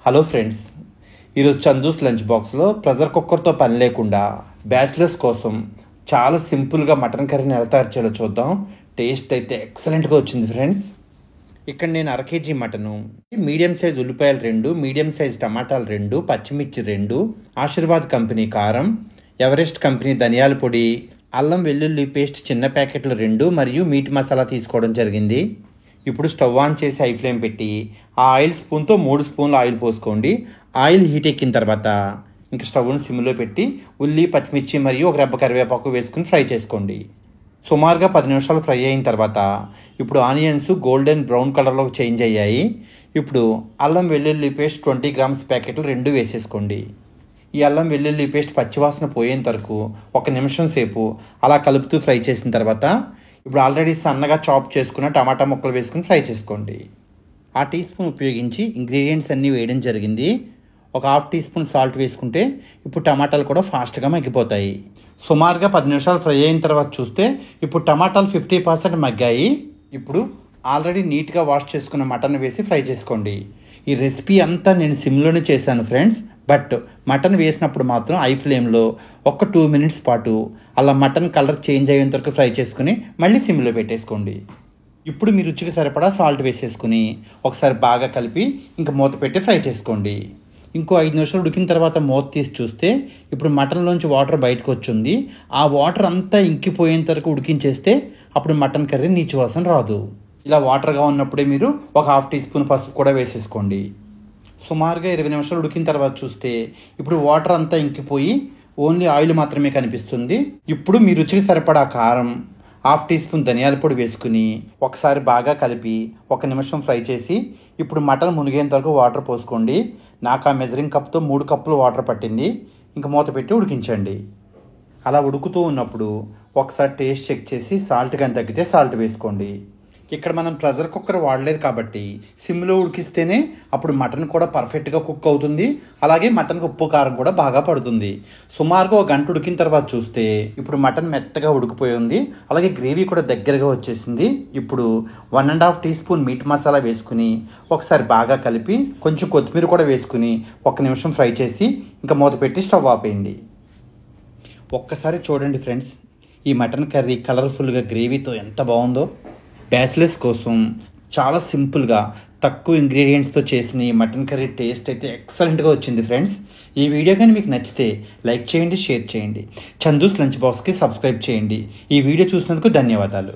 Hello friends, ఈరోజు Chandu's lunch బాక్స్లో pressure కుక్కర్తో పని లేకుండా బ్యాచిలర్స్ కోసం చాలా సింపుల్గా మటన్ కర్రీని ఎలా తయారు చేయాలో చూద్దాం. టేస్ట్ అయితే ఎక్సలెంట్గా వచ్చింది ఫ్రెండ్స్. ఇక్కడ నేను 1/2 kg మటను, మీడియం సైజ్ ఉల్లిపాయలు 2, మీడియం సైజ్ టమాటాలు 2, పచ్చిమిర్చి 2, ఆశీర్వాద్ కంపెనీ కారం, ఎవరెస్ట్ కంపెనీ ధనియాల పొడి, అల్లం వెల్లుల్లి పేస్ట్ చిన్న ప్యాకెట్లు 2 మరియు మీట్ మసాలా తీసుకోవడం జరిగింది. ఇప్పుడు స్టవ్ ఆన్ చేసి హై ఫ్లేమ్ పెట్టి ఆ ఆయిల్ స్పూన్తో 3 స్పూన్లు ఆయిల్ పోసుకోండి. ఆయిల్ హీట్ ఎక్కిన తర్వాత ఇంకా స్టవ్ను సిమ్లో పెట్టి ఉల్లి, పచ్చిమిర్చి మరియు ఒక రెబ్బ కరివేపాకు వేసుకుని ఫ్రై చేసుకోండి. సుమారుగా 10 నిమిషాలు ఫ్రై అయిన తర్వాత ఇప్పుడు ఆనియన్స్ గోల్డెన్ బ్రౌన్ కలర్లోకి చేంజ్ అయ్యాయి. ఇప్పుడు అల్లం వెల్లుల్లి పేస్ట్ 20 గ్రామ్స్ ప్యాకెట్లు 2 వేసేసుకోండి. ఈ అల్లం వెల్లుల్లి పేస్ట్ పచ్చివాసన పోయేంత వరకు 1 నిమిషం సేపు అలా కలుపుతూ ఫ్రై చేసిన తర్వాత ఇప్పుడు ఆల్రెడీ సన్నగా చాప్ చేసుకున్న టమాటా ముక్కలు వేసుకుని ఫ్రై చేసుకోండి. ఆ టీ స్పూన్ ఉపయోగించి ఇంగ్రీడియంట్స్ అన్నీ వేయడం జరిగింది. ఒక 1/2 టీ స్పూన్ సాల్ట్ వేసుకుంటే ఇప్పుడు టమాటాలు కూడా ఫాస్ట్గా మగ్గిపోతాయి. సుమారుగా 10 నిమిషాలు ఫ్రై అయిన తర్వాత చూస్తే ఇప్పుడు టమాటాలు 50% మగ్గాయి. ఇప్పుడు ఆల్రెడీ నీట్గా వాష్ చేసుకున్న మటన్ వేసి ఫ్రై చేసుకోండి. ఈ రెసిపీ అంతా నేను సిమ్లోనే చేశాను ఫ్రెండ్స్. బట్ మటన్ వేసినప్పుడు మాత్రం హై ఫ్లేమ్లో ఒక 2 మినిట్స్ పాటు అలా మటన్ కలర్ చేంజ్ అయ్యేంత వరకు ఫ్రై చేసుకుని మళ్ళీ సిమ్లో పెట్టేసుకోండి. ఇప్పుడు మీ రుచికి సరిపడా సాల్ట్ వేసేసుకుని ఒకసారి బాగా కలిపి ఇంకా మూత పెట్టి ఫ్రై చేసుకోండి. ఇంకో 5 నిమిషాలు ఉడికిన తర్వాత మూత తీసి చూస్తే ఇప్పుడు మటన్లోంచి వాటర్ బయటకు వచ్చింది. ఆ వాటర్ అంతా ఇంకిపోయేంత వరకు ఉడికించేస్తే అప్పుడు మటన్ కర్రీ నీచు వాసన రాదు. ఇలా వాటర్గా ఉన్నప్పుడే మీరు ఒక 1/2 టీ స్పూన్ పసుపు కూడా వేసేసుకోండి. సుమారుగా 20 నిమిషాలు ఉడికిన తర్వాత చూస్తే ఇప్పుడు వాటర్ అంతా ఇంకిపోయి ఓన్లీ ఆయిల్ మాత్రమే కనిపిస్తుంది. ఇప్పుడు మీ రుచికి సరిపడా కారం, 1/2 టీ స్పూన్ ధనియాల పొడి వేసుకుని ఒకసారి బాగా కలిపి 1 నిమిషం ఫ్రై చేసి ఇప్పుడు మటన్ మునిగేంత వరకు వాటర్ పోసుకోండి. నాకు ఆ మెజరింగ్ కప్తో 3 కప్పులు వాటర్ పట్టింది. ఇంకా మూత పెట్టి ఉడికించండి. అలా ఉడుకుతూ ఉన్నప్పుడు ఒకసారి టేస్ట్ చెక్ చేసి సాల్ట్ కానీ తగ్గితే సాల్ట్ వేసుకోండి. ఇక్కడ మనం ప్రెషర్ కుక్కర్ వాడలేదు కాబట్టి సిమ్లో ఉడికిస్తేనే అప్పుడు మటన్ కూడా పర్ఫెక్ట్గా కుక్ అవుతుంది. అలాగే మటన్కి ఉప్పు కారం కూడా బాగా పడుతుంది. సుమారుగా 1 గంట ఉడికిన తర్వాత చూస్తే ఇప్పుడు మటన్ మెత్తగా ఉడికిపోయి ఉంది. అలాగే గ్రేవీ కూడా దగ్గరగా వచ్చేసింది. ఇప్పుడు 1.5 టీ స్పూన్ మీట్ మసాలా వేసుకుని ఒకసారి బాగా కలిపి కొంచెం కొత్తిమీర కూడా వేసుకుని 1 నిమిషం ఫ్రై చేసి ఇంకా మూత పెట్టి స్టవ్ ఆపేయండి. ఒక్కసారి చూడండి ఫ్రెండ్స్, ఈ మటన్ కర్రీ కలర్ఫుల్గా గ్రేవీతో ఎంత బాగుందో. బ్యాచిలర్స్ కోసం చాలా సింపుల్గా తక్కువ ఇంగ్రీడియంట్స్తో చేసిన ఈ మటన్ కర్రీ టేస్ట్ అయితే ఎక్సలెంట్గా వచ్చింది ఫ్రెండ్స్. ఈ వీడియో కానీ మీకు నచ్చితే లైక్ చేయండి, షేర్ చేయండి. చందూస్ లంచ్ బాక్స్కి సబ్స్క్రైబ్ చేయండి. ఈ వీడియో చూసినందుకు ధన్యవాదాలు.